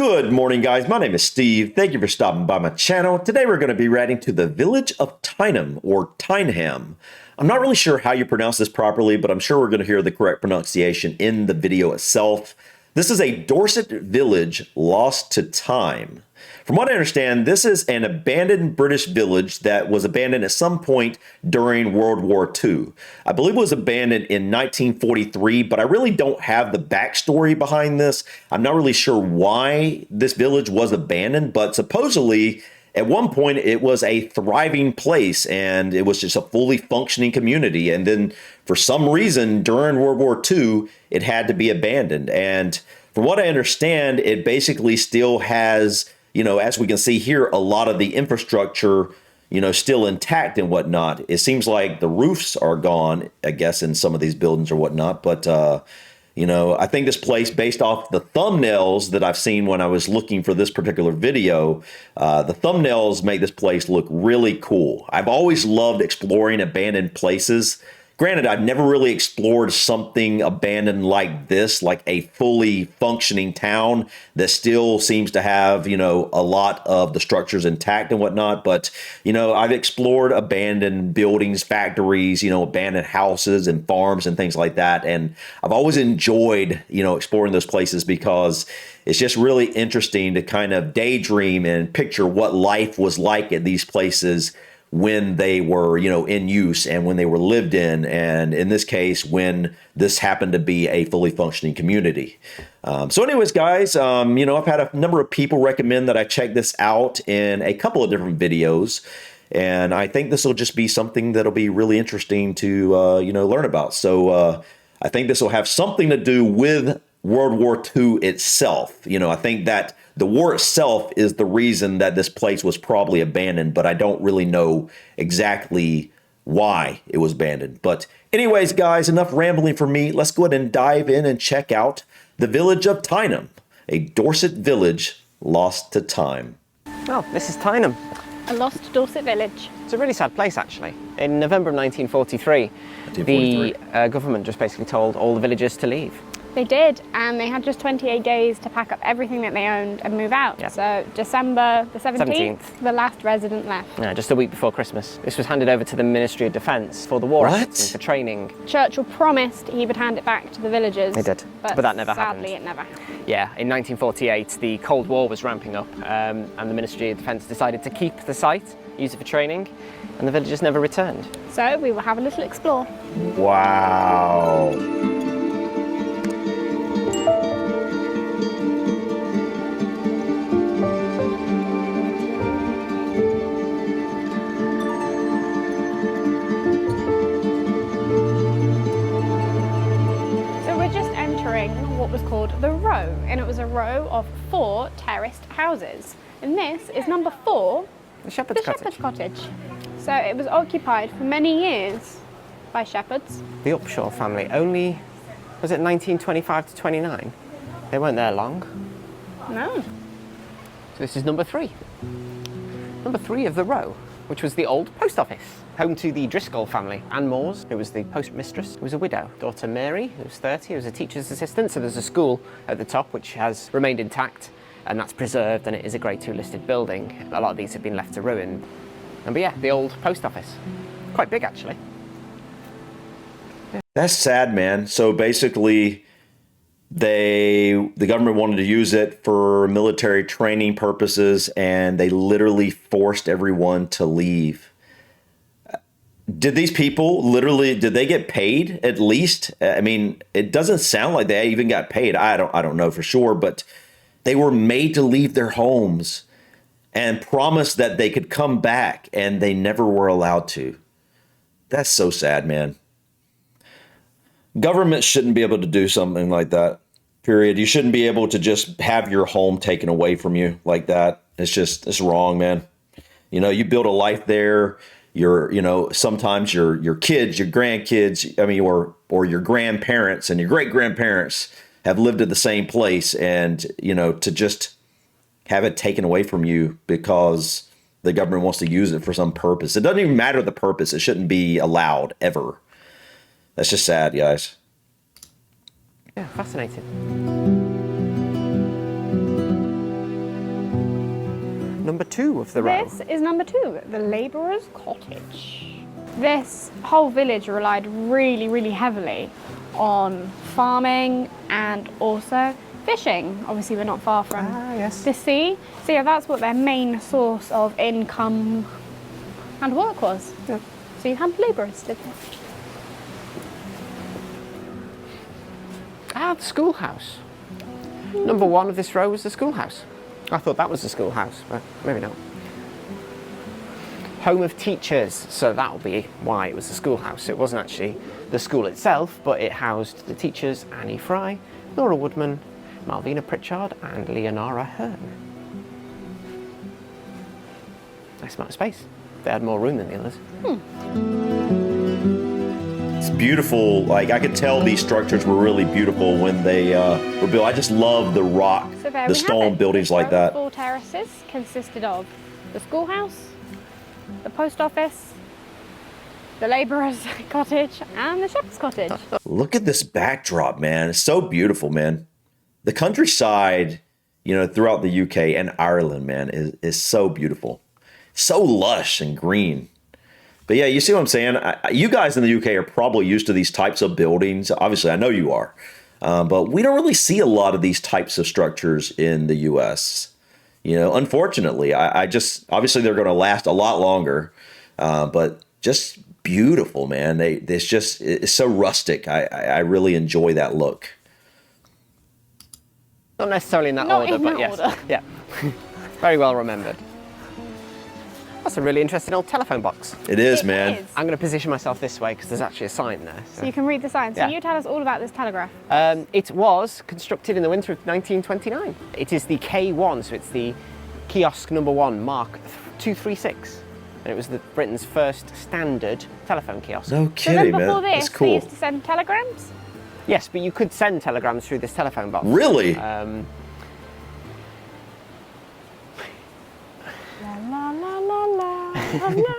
Good morning, guys. My name is Steve. Thank you for stopping by my channel. Today we're going to be riding to the village of Tyneham, or Tyneham. I'm not really sure how you pronounce this properly, but I'm sure we're going to hear the correct pronunciation in the video itself. This is a Dorset village lost to time. From what I understand, this is an abandoned British village that was abandoned at some point during World War II. I believe it was abandoned in 1943, but I really don't have the backstory behind this. I'm not really sure why this village was abandoned, but supposedly at one point it was a thriving place and it was just a fully functioning community. And then for some reason during World War II, it had to be abandoned. And from what I understand, it basically still has, as we can see here, a lot of the infrastructure, still intact and whatnot. It seems like the roofs are gone, I guess, in some of these buildings or whatnot. But, I think this place, based off the thumbnails that I've seen when I was looking for this particular video, the thumbnails make this place look really cool. I've always loved exploring abandoned places. Granted, I've never really explored something abandoned like this, like a fully functioning town that still seems to have, a lot of the structures intact and whatnot. But, I've explored abandoned buildings, factories, abandoned houses and farms and things like that. And I've always enjoyed, exploring those places because it's just really interesting to kind of daydream and picture what life was like at these places when they were, in use and when they were lived in. And in this case, when this happened to be a fully functioning community. So anyways, guys, I've had a number of people recommend that I check this out in a couple of different videos. And I think this will just be something that'll be really interesting to, learn about. So I think this will have something to do with World War II itself. I think that the war itself is the reason that this place was probably abandoned, but I don't really know exactly why it was abandoned. But anyways, guys, enough rambling for me. Let's go ahead and dive in and check out the village of Tyneham, a Dorset village lost to time. Oh, this is Tyneham. A lost Dorset village. It's a really sad place, actually. In November of 1943, the government just basically told all the villagers to leave. They did, and they had just 28 days to pack up everything that they owned and move out. Yep. So December the 17th, the last resident left. Yeah, just a week before Christmas. This was handed over to the Ministry of Defence for the war efforts and for training. Churchill promised he would hand it back to the villagers. He did, but that never happened. Sadly, it never happened. Yeah, in 1948, the Cold War was ramping up, and the Ministry of Defence decided to keep the site, use it for training, and the villagers never returned. So we will have a little explore. Wow. What was called the row, and it was a row of 4 terraced houses, and this is number 4, the Shepherd's Cottage. So it was occupied for many years by shepherds. The Upshaw family, only, was it 1925 to 29? They weren't there long. No. So this is number 3. Number 3 of the row, which was the old post office, home to the Driscoll family. Anne Moores, who was the postmistress, who was a widow. Daughter Mary, who was 30, who was a teacher's assistant. So there's a school at the top which has remained intact, and that's preserved, and it is a Grade 2 listed building. A lot of these have been left to ruin. But yeah, the old post office. Quite big, actually. Yeah. That's sad, man. So basically, the government wanted to use it for military training purposes, and they literally forced everyone to leave. Did these people did they get paid at least? I mean, it doesn't sound like they even got paid. I don't know for sure, but they were made to leave their homes and promised that they could come back, and they never were allowed to. That's so sad, man. Government shouldn't be able to do something like that, period. You shouldn't be able to just have your home taken away from you like that. It's wrong, man. You build a life there. Sometimes your kids, your grandkids, or your grandparents and your great grandparents have lived at the same place, and, to just have it taken away from you because the government wants to use it for some purpose. It doesn't even matter the purpose. It shouldn't be allowed ever. That's just sad, guys. Yeah, fascinating. number 2 of the row. This is number 2, the labourer's cottage. This whole village relied really, really heavily on farming and also fishing. Obviously, we're not far from the sea. So yeah, that's what their main source of income and work was. Yeah. So you had labourers, did they? Ah, the schoolhouse. Number 1 of this row was the schoolhouse. I thought that was the schoolhouse, but maybe not. Home of teachers, so that'll be why it was the schoolhouse. It wasn't actually the school itself, but it housed the teachers Annie Fry, Laura Woodman, Malvina Pritchard and Leonora Hearn. Nice amount of space. They had more room than the others. It's beautiful. Like, I could tell these structures were really beautiful when they were built. I just love the rock, So there the we have stone it. buildings This like row that. of 4 terraces consisted of the schoolhouse, the post office, the labourer's cottage, and the shepherd's cottage. Look at this backdrop, man. It's so beautiful, man. The countryside, you know, throughout the UK and Ireland, man, is so beautiful. So lush and green. But yeah, you see what I'm saying? You guys in the UK are probably used to these types of buildings. Obviously, I know you are. But we don't really see a lot of these types of structures in the US. You know, unfortunately, I just, obviously they're going to last a lot longer. But just beautiful, man. It's so rustic. I really enjoy that look. Not necessarily in that Not order, in but that yes. order. Yeah. Very well remembered. That's a really interesting old telephone box. It is, It man. is. I'm going to position myself this way because there's actually a sign there. So you can read the sign. So Yeah. you tell us all about this telegraph. It was constructed in the winter of 1929. It is the K1, so it's the kiosk number 1, Mark 236. And it was Britain's first standard telephone kiosk. No So kidding, then before man. this, That's they cool. used to send telegrams. Yes, but you could send telegrams through this telephone box. Really? La la la la la la.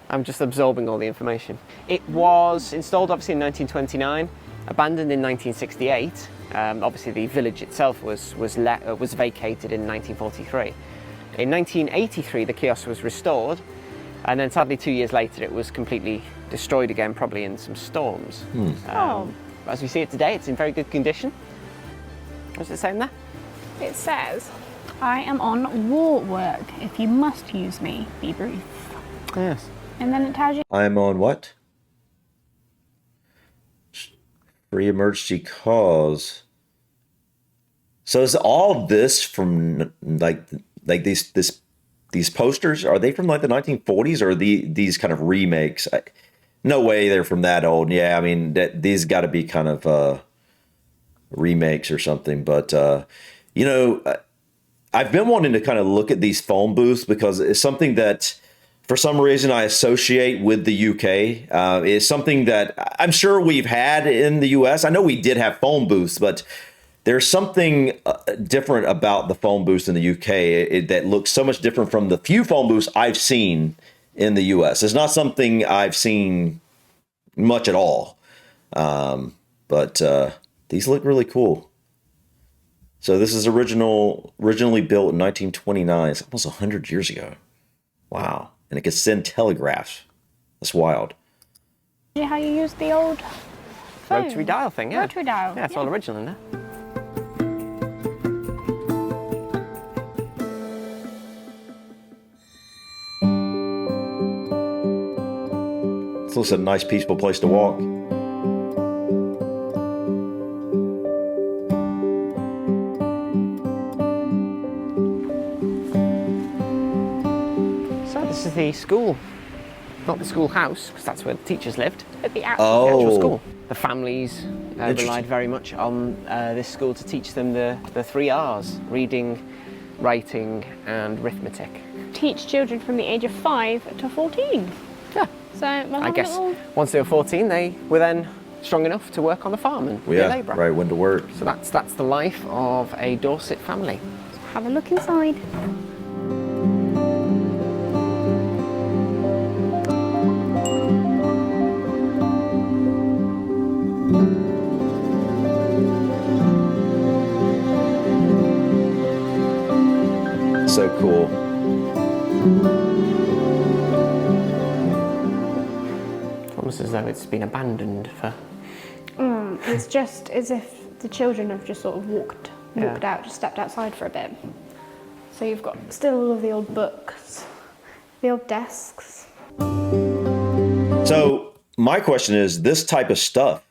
I'm just absorbing all the information. It was installed obviously in 1929, abandoned in 1968. Obviously the village itself was vacated in 1943. In 1983 the kiosk was restored, and then sadly 2 years later it was completely destroyed again, probably in some storms. Oh, As we see it today, it's in very good condition. What's it saying there? it says, I am on war work. If you must use me, be brief. Yes. And then it tells you I'm on what? Free emergency cause. So is all this from like these posters? Are they from like the 1940s, or are these kind of remakes? No way they're from that old. Yeah, I mean these got to be kind of remakes or something. But you know, I've been wanting to kind of look at these phone booths because it's something that, for some reason, I associate with the UK. It's something that I'm sure we've had in the US. I know we did have phone booths, but there's something different about the phone booths in the UK that looks so much different from the few phone booths I've seen in the US. It's not something I've seen much at all. But these look really cool. So this is originally built in 1929. It's almost 100 years ago. Wow. And it can send telegraphs. That's wild. how you use the old phone. Rotary dial thing, yeah. Rotary dial. Yeah, it's all original in there. It's also a nice, peaceful place to walk. So this is the school. Not the schoolhouse, because that's where the teachers lived. But the actual The actual Oh. school. The families Interesting. relied very much on this school to teach them the 3 R's: reading, writing, and arithmetic. teach children from the age of 5 to 14. Yeah. So we'll I have guess a little... once they were 14, they were then strong enough to work on the farm and be a Yeah, labourer. right, when to work. So that's the life of a Dorset family. Have a look inside. So cool. Almost as though it's been abandoned for... It's just as if the children have just sort of walked out, just stepped outside for a bit. So you've got still all of the old books, the old desks. So my question is, this type of stuff,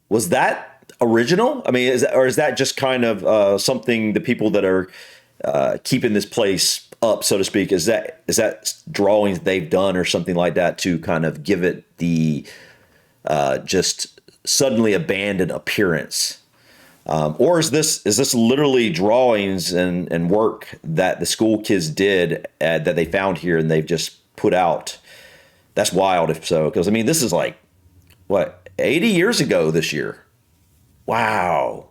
was that original? I mean, is that just kind of something the people that are keeping this place up, so to speak, is that drawings they've done or something like that to kind of give it the just suddenly abandoned appearance? Or is this literally drawings and work that the school kids did that they found here and they've just put out? That's wild if so, because I mean, this is like, what, 80 years ago this year? Wow.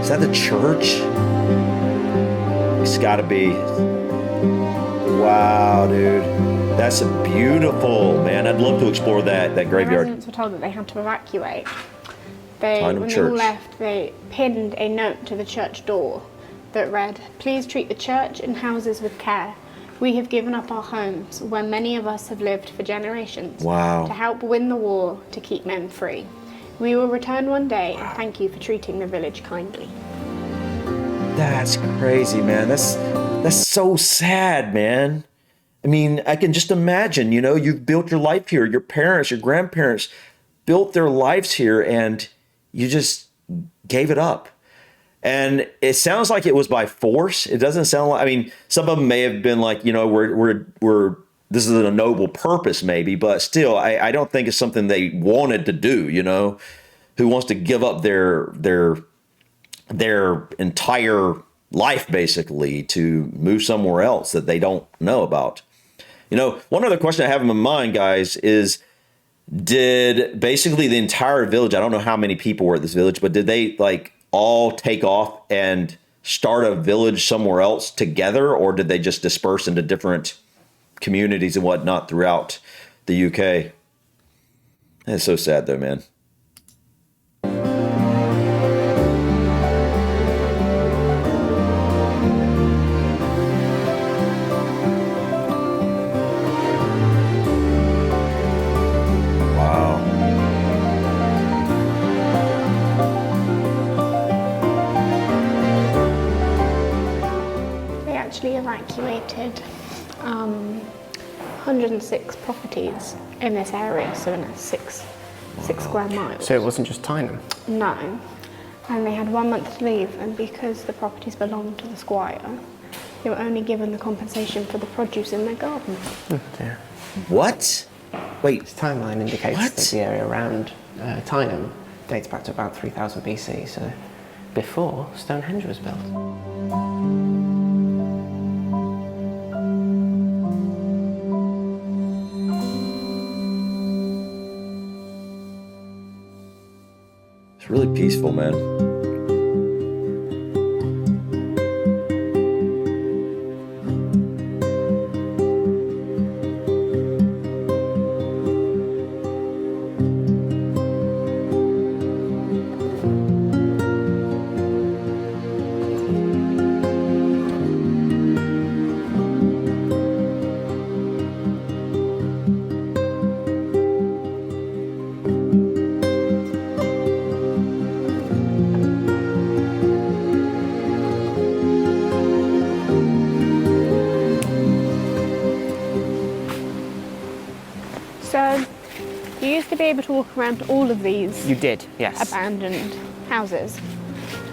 Is that the church? It's got to be. Wow, dude. That's beautiful, man. I'd love to explore that The graveyard. residents were told that they had to evacuate. Tyneham When they Church. all left, they pinned a note to the church door that read, "Please treat the church and houses with care. We have given up our homes, where many of us have lived for generations, Wow. to help win the war to keep men free. We will return one day and thank you for treating the village kindly." That's crazy, man. That's so sad, man. I mean, I can just imagine, you've built your life here. Your parents, your grandparents built their lives here and you just gave it up. And it sounds like it was by force. It doesn't sound like, I mean, some of them may have been like, we're this is a noble purpose maybe, but still, I don't think it's something they wanted to do, who wants to give up their entire life basically to move somewhere else that they don't know about. One other question I have in my mind, guys, is did basically the entire village, I don't know how many people were at this village, but did they like all take off and start a village somewhere else together, or did they just disperse into different communities and whatnot throughout the UK? That's so sad though, man. Evacuated 106 properties in this area, so in a six square miles. So it wasn't just Tyneham? No, and they had 1 month to leave, and because the properties belonged to the squire, they were only given the compensation for the produce in their garden. Oh dear. What? Wait. This timeline indicates What? that the area around Tyneham dates back to about 3000 BC, so before Stonehenge was built. It's really peaceful, man. So, you used to be able to walk around all of these You did, yes. abandoned houses.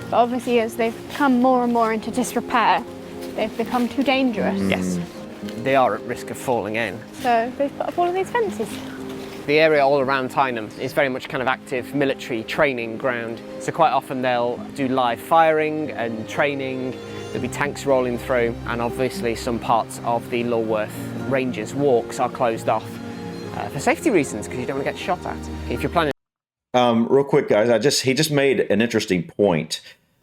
But obviously, as they've come more and more into disrepair, they've become too dangerous. Yes. They are at risk of falling in. So, they've put up all of these fences. The area all around Tyneham is very much kind of active military training ground. So quite often they'll do live firing and training. There'll be tanks rolling through, and obviously some parts of the Lulworth Rangers walks are closed off for safety reasons, because you don't want to get shot at. If you're planning... Real quick, guys, he just made an interesting point,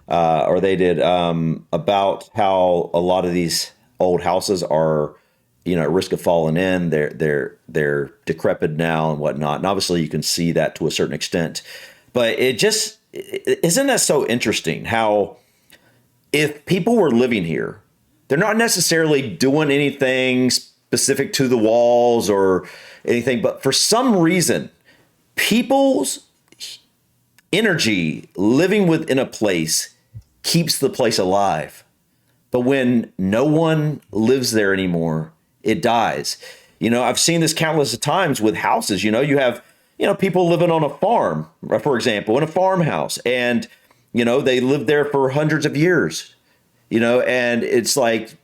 or they did, about how a lot of these old houses are, at risk of falling in. They're decrepit now and whatnot. And obviously you can see that to a certain extent. But isn't that so interesting how if people were living here, they're not necessarily doing anything specific to the walls or anything, but for some reason, people's energy living within a place keeps the place alive. But when no one lives there anymore, it dies. I've seen this countless of times with houses. You have, people living on a farm, for example, in a farmhouse, and, they lived there for hundreds of years, and it's like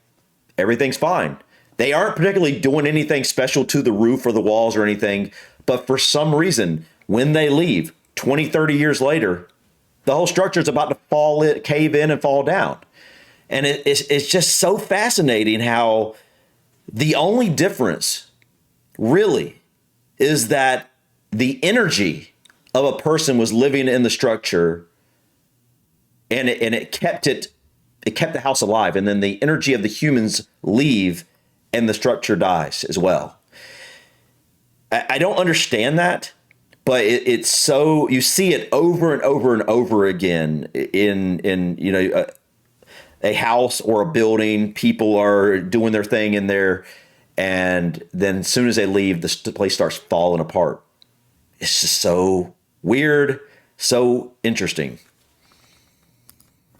everything's fine. They aren't particularly doing anything special to the roof or the walls or anything. But for some reason, when they leave 20, 30 years later, the whole structure is about to cave in and fall down. And it's just so fascinating how the only difference really is that the energy of a person was living in the structure, and it kept the house alive. And then the energy of the humans leave and the structure dies as well. I don't understand that, but it's so, you see it over and over and over again in a house or a building. People are doing their thing in there, and then as soon as they leave, the place starts falling apart. It's just so weird, so interesting.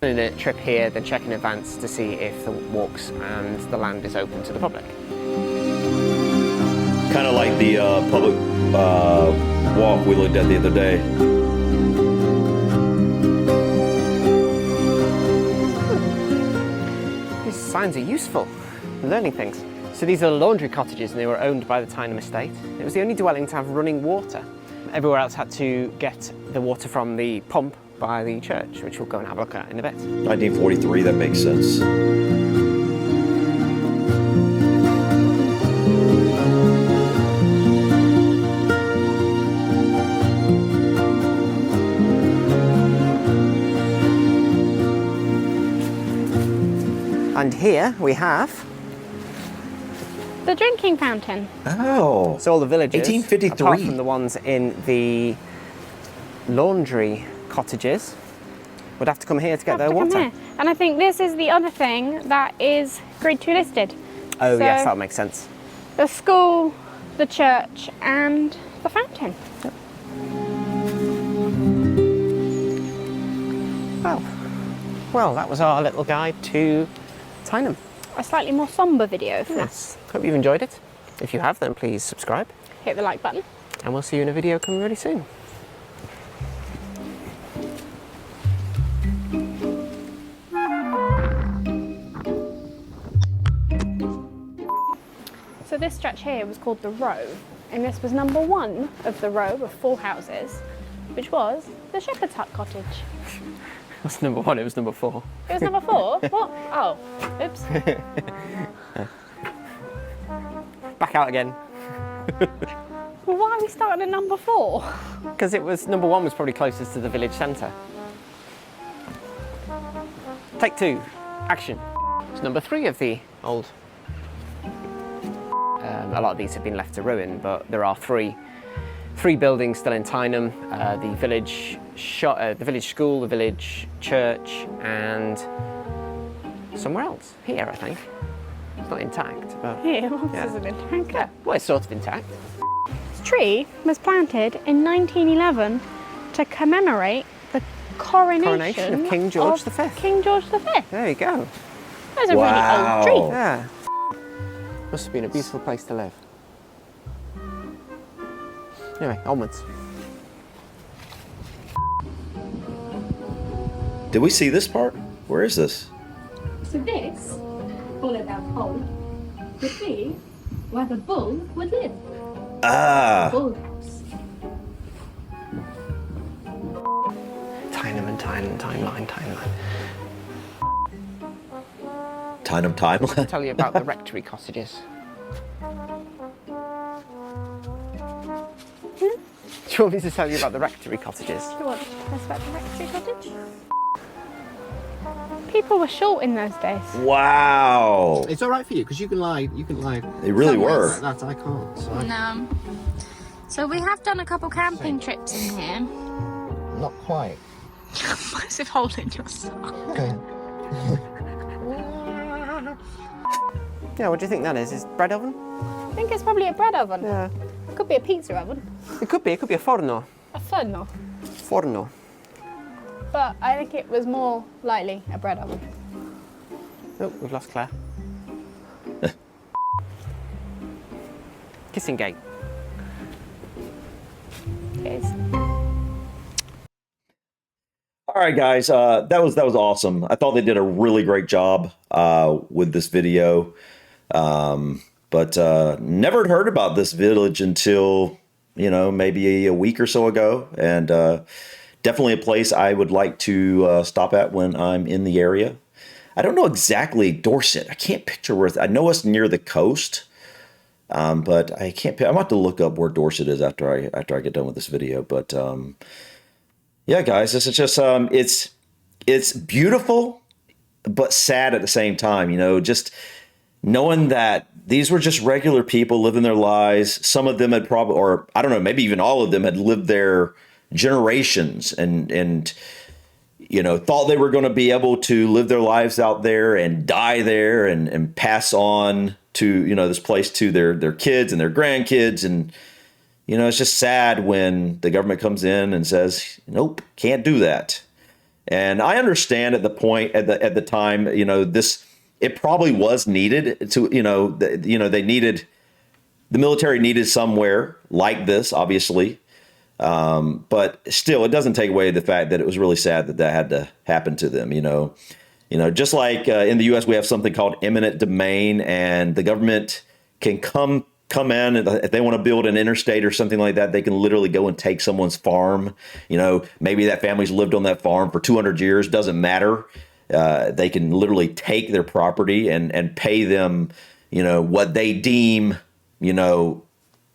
In a trip here, then check in advance to see if the walks and the land is open to the public. Kind of like the public walk we looked at the other day. These signs are useful. Learning things. So these are laundry cottages, and they were owned by the Tyneham estate. It was the only dwelling to have running water. Everywhere else had to get the water from the pump by the church, which we'll go and have a look at in a bit. 1943, that makes sense. And here we have The drinking fountain. Oh. so all the villages, 1853. apart from the ones in the laundry cottages, would have to come here to get their Have to come water. here. And I think this is the other thing that is grade 2 listed. Oh So- yes, that makes sense. The school, the church, and the fountain. Well, that was our little guide to Tyneham. A slightly more somber video for us. Yes. Hope you've enjoyed it. If you have, then please subscribe, Hit the like button. and we'll see you in a video coming really soon. So this stretch here was called the Row, and this was number 1 of the row of 4 houses, which was the Shepherd's Hut cottage. That's number 1, it was number 4. It was number 4? What? Oh, oops. Back out again. Well, why are we starting at number 4? Because it was, number 1 was probably closest to the village centre. Take 2, action. It's number 3 of the old. A lot of these have been left to ruin, but there are three buildings still in Tyneham: the village school, the village church, and somewhere else. Here, I think. It's not intact, but Here, this Yeah. isn't intact. yeah, well, it's sort of intact. This tree was planted in 1911 to commemorate the coronation of King George V. King George V. There you go. That was a Wow. really old tree. Yeah. Must have been a beautiful place to live. Anyway, onwards. Did we see this part? Where is this? So this, followed that hole, would be where the bull would live. Ah, Bull house. Tyneham and timeline. Tyneham timeline. Tell you about the rectory cottages. Do you want me to tell you about the rectory cottages? You want to tell us about the rectory cottage? people were short in those days. Wow. It's all right for you because you can lie. They really were. Like that I can't. So No. So we have done a couple camping trips in here. not quite. Massive hole in your sock. Yeah, what do you think that is? Is bread oven? I think it's probably a bread oven. Yeah. Could be a pizza oven. It could be a forno. A forno. Forno. But I think it was more likely a bread oven. Oh, we've lost Claire. Kissing game. Cheers. All right, guys, that was awesome. I thought they did a really great job with this video, but never had heard about this village until, you know, maybe a week or so ago, and definitely a place I would like to stop at when I'm in the area. I don't know exactly Dorset. I can't picture where. I know it's near the coast, but I can't. I'm about to look up where Dorset is after I get done with this video, but. Yeah, guys, this is just, it's beautiful, but sad at the same time, you know, just knowing that these were just regular people living their lives. Some of them had probably, or I don't know, maybe even all of them had lived there generations and you know, thought they were going to be able to live their lives out there and die there and pass on to, you know, this place to their kids and their grandkids. And you know, it's just sad when the government comes in and says, nope, can't do that. And I understand at the time, you know, it probably was needed to, they needed, the military needed somewhere like this, obviously. But still, it doesn't take away the fact that it was really sad that had to happen to them, you know, just like in the U.S., we have something called eminent domain, and the government can come in, and if they want to build an interstate or something like that, they can literally go and take someone's farm. You know, maybe that family's lived on that farm for 200 years, doesn't matter. They can literally take their property and pay them, you know, what they deem, you know,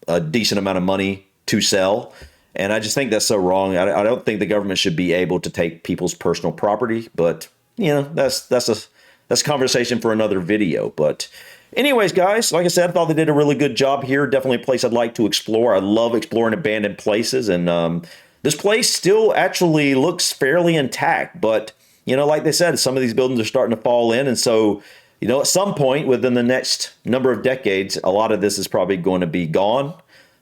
a decent amount of money to sell. And I just think that's so wrong. I don't think the government should be able to take people's personal property, but you know, that's a conversation for another video. But anyways, guys, like I said, I thought they did a really good job here. Definitely a place I'd like to explore. I love exploring abandoned places. And this place still actually looks fairly intact. But, you know, like they said, some of these buildings are starting to fall in. And so, you know, at some point within the next number of decades, a lot of this is probably going to be gone,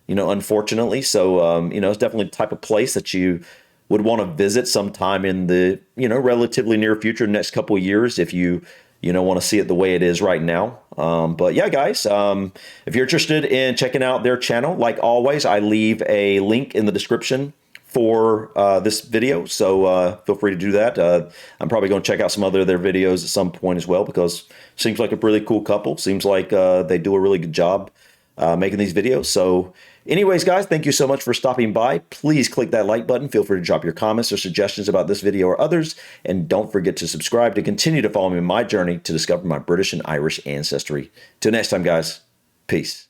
you know, unfortunately. So, you know, it's definitely the type of place that you would want to visit sometime in the, you know, relatively near future, next couple of years, if you want to see it the way it is right now. But yeah, guys, if you're interested in checking out their channel, like always, I leave a link in the description for this video. So feel free to do that. I'm probably going to check out some other of their videos at some point as well, because it seems like a really cool couple. Seems like they do a really good job making these videos. So anyways, guys, thank you so much for stopping by. Please click that like button. Feel free to drop your comments or suggestions about this video or others. And don't forget to subscribe to continue to follow me in my journey to discover my British and Irish ancestry. Till next time, guys. Peace.